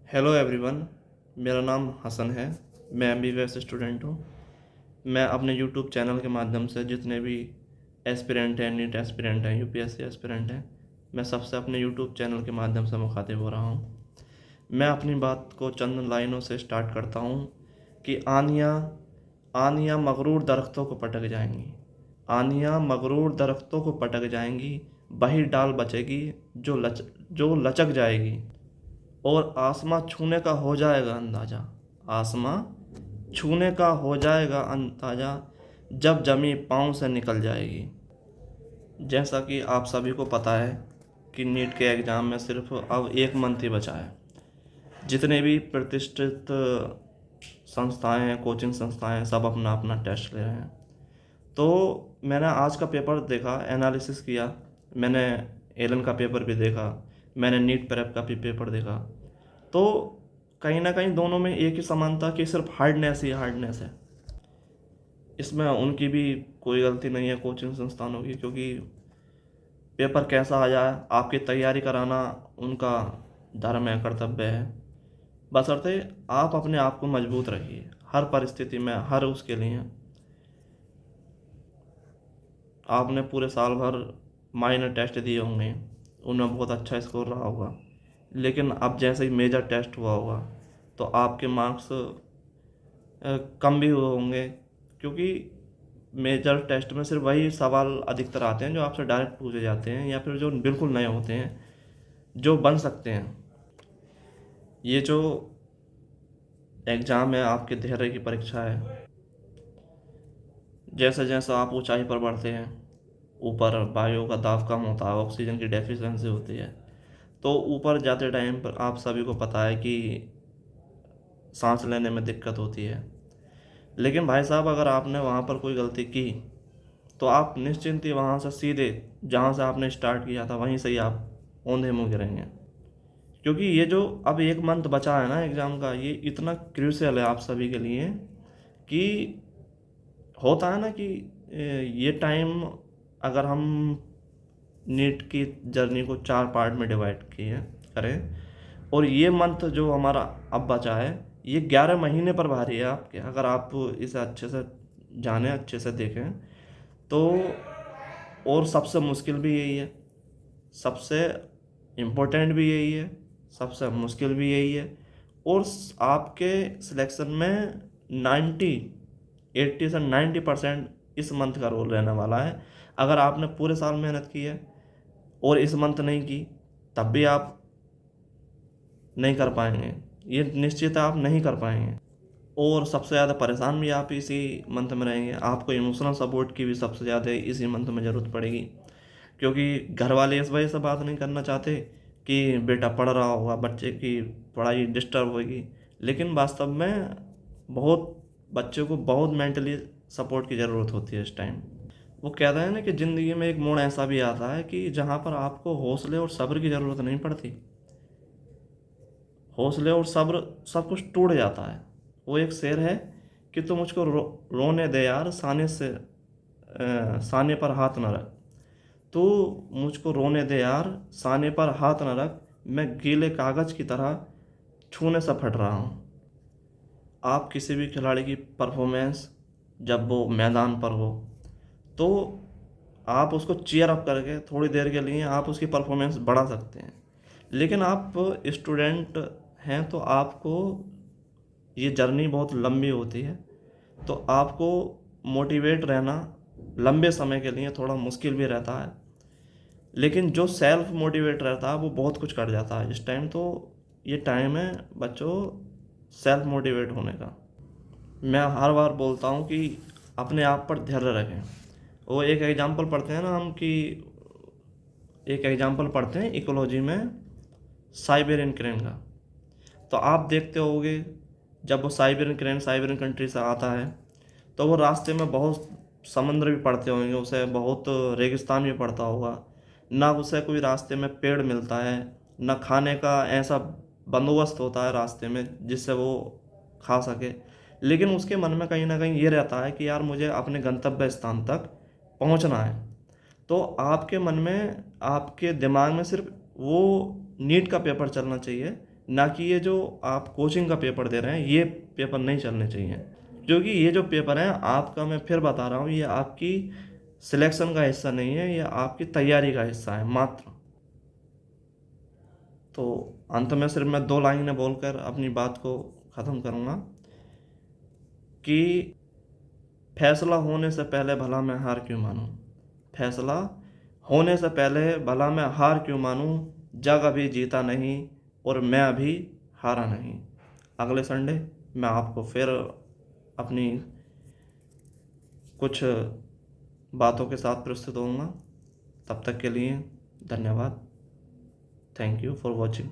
Hello everyone. मेरा नाम हसन है। मैं एमबीबीएस स्टूडेंट हूँ। मैं अपने यूट्यूब चैनल के माध्यम से जितने भी एस्पिरेंट हैं, नीट एस्पिरेंट हैं, यूपीएससी एस्पिरेंट हैं, मैं सबसे अपने यूट्यूब चैनल के माध्यम से मुखातिब हो रहा हूँ। मैं अपनी बात को चंद लाइनों से स्टार्ट करता हूँ कि आनियाँ आनियाँ मगरूर दरख्तों को पटक जाएंगी। आनियाँ मगरूर दरख्तों को पटक जाएंगी, वही डाल बचेगी जो लचक जाएगी। और आसमां छूने का हो जाएगा अंदाज़ा। आसमां छूने का हो जाएगा अंदाज़ा, जब जमी पाँव से निकल जाएगी। जैसा कि आप सभी को पता है कि नीट के एग्ज़ाम में सिर्फ अब एक मंथ ही बचा है। जितने भी प्रतिष्ठित संस्थाएं हैं, कोचिंग संस्थाएं हैं, सब अपना अपना टेस्ट ले रहे हैं। तो मैंने आज का पेपर देखा, एनालिसिस किया। मैंने एलन का पेपर भी देखा, मैंने नीट प्रेप का भी पेपर देखा। तो कहीं ना कहीं दोनों में एक ही समानता कि सिर्फ हार्डनेस ही हार्डनेस है। इसमें उनकी भी कोई गलती नहीं है, कोचिंग संस्थानों की, क्योंकि पेपर कैसा आ जाए आपकी तैयारी कराना उनका धर्म है, कर्तव्य है। बशर्ते आप अपने आप को मजबूत रखिए हर परिस्थिति में, हर उसके लिए। आपने पूरे साल भर माइनर टेस्ट दिए होंगे, उनमें बहुत अच्छा स्कोर रहा होगा, लेकिन अब जैसे ही मेजर टेस्ट हुआ होगा तो आपके मार्क्स कम भी हुए होंगे, क्योंकि मेजर टेस्ट में सिर्फ वही सवाल अधिकतर आते हैं जो आपसे डायरेक्ट पूछे जाते हैं, या फिर जो बिल्कुल नए होते हैं, जो बन सकते हैं। ये जो एग्ज़ाम है आपके धैर्य की परीक्षा है। जैसे जैसे आप ऊंचाई पर बढ़ते हैं, ऊपर वायु का दाब कम होता है, ऑक्सीजन की डेफिशिएंसी होती है, तो ऊपर जाते टाइम पर आप सभी को पता है कि सांस लेने में दिक्कत होती है। लेकिन भाई साहब, अगर आपने वहाँ पर कोई गलती की तो आप निश्चिंत ही वहाँ से सीधे जहाँ से आपने स्टार्ट किया था वहीं से ही आप औंधे मुँह गिरेंगे। क्योंकि ये जो अब एक मंथ बचा है ना एग्ज़ाम का, ये इतना क्रूशियल है आप सभी के लिए कि होता है ना कि ये टाइम अगर हम नीट की जर्नी को 4 पार्ट में डिवाइड किए करें, और ये मंथ जो हमारा अब बचा है, ये 11 महीने पर भारी है आपके। अगर आप इसे अच्छे से जानें, अच्छे से देखें तो। और सबसे मुश्किल भी यही है, सबसे इम्पोर्टेंट भी यही है, सबसे मुश्किल भी यही है। और आपके सिलेक्शन में 80 से 90% इस मंथ का रोल रहने वाला है। अगर आपने पूरे साल मेहनत की है और इस मंथ नहीं की, तब भी आप नहीं कर पाएंगे, ये निश्चित है, आप नहीं कर पाएंगे। और सबसे ज़्यादा परेशान भी आप इसी मंथ में रहेंगे। आपको इमोशनल सपोर्ट की भी सबसे ज़्यादा इसी मंथ में ज़रूरत पड़ेगी, क्योंकि घर वाले इस वजह से बात नहीं करना चाहते कि बेटा पढ़ रहा होगा, बच्चे की पढ़ाई डिस्टर्ब होगी, लेकिन वास्तव में बहुत बच्चे को बहुत मेंटली सपोर्ट की ज़रूरत होती है इस टाइम। वो कहते हैं ना कि ज़िंदगी में एक मोड़ ऐसा भी आता है कि जहाँ पर आपको हौसले और सब्र की ज़रूरत नहीं पड़ती। हौसले और सब्र सब कुछ टूट जाता है। वो एक शेर है कि तू मुझको रोने दे यार, साने पर हाथ न रख। तू मुझको रोने दे यार, साने पर हाथ न रख, मैं गीले कागज़ की तरह छूने से फट रहा हूँ। आप किसी भी खिलाड़ी की परफॉर्मेंस जब वो मैदान पर हो, तो आप उसको चीयर अप करके थोड़ी देर के लिए आप उसकी परफॉर्मेंस बढ़ा सकते हैं। लेकिन आप स्टूडेंट हैं तो आपको ये जर्नी बहुत लंबी होती है, तो आपको मोटिवेट रहना लंबे समय के लिए थोड़ा मुश्किल भी रहता है। लेकिन जो सेल्फ मोटिवेट रहता है वो बहुत कुछ कर जाता है इस टाइम। तो ये टाइम है बच्चों सेल्फ मोटिवेट होने का। मैं हर बार बोलता हूँ कि अपने आप पर धैर्य रखें। वो एक एग्जांपल पढ़ते हैं ना हम कि एक एग्जांपल पढ़ते हैं इकोलॉजी में साइबेरियन क्रेन का। तो आप देखते होगे जब वो साइबेरियन क्रेन साइबेरियन कंट्री से आता है, तो वो रास्ते में बहुत समुद्र भी पड़ते होंगे, उसे बहुत रेगिस्तान भी पड़ता होगा, ना उसे कोई रास्ते में पेड़ मिलता है, ना खाने का ऐसा बंदोबस्त होता है रास्ते में जिससे वो खा सके। लेकिन उसके मन में कहीं ना कहीं ये रहता है कि यार मुझे अपने गंतव्य स्थान तक पहुंचना है। तो आपके मन में, आपके दिमाग में सिर्फ वो नीट का पेपर चलना चाहिए, ना कि ये जो आप कोचिंग का पेपर दे रहे हैं, ये पेपर नहीं चलने चाहिए। क्योंकि ये जो पेपर है आपका, मैं फिर बता रहा हूँ, ये आपकी सिलेक्शन का हिस्सा नहीं है, ये आपकी तैयारी का हिस्सा है मात्र। तो अंत में सिर्फ मैं 2 लाइनें बोलकर अपनी बात को ख़त्म करूँगा कि फैसला होने से पहले भला मैं हार क्यों मानूं, फैसला होने से पहले भला मैं हार क्यों मानूं, जग अभी जीता नहीं और मैं अभी हारा नहीं। अगले संडे मैं आपको फिर अपनी कुछ बातों के साथ प्रस्तुत होऊंगा। तब तक के लिए धन्यवाद। Thank you for watching.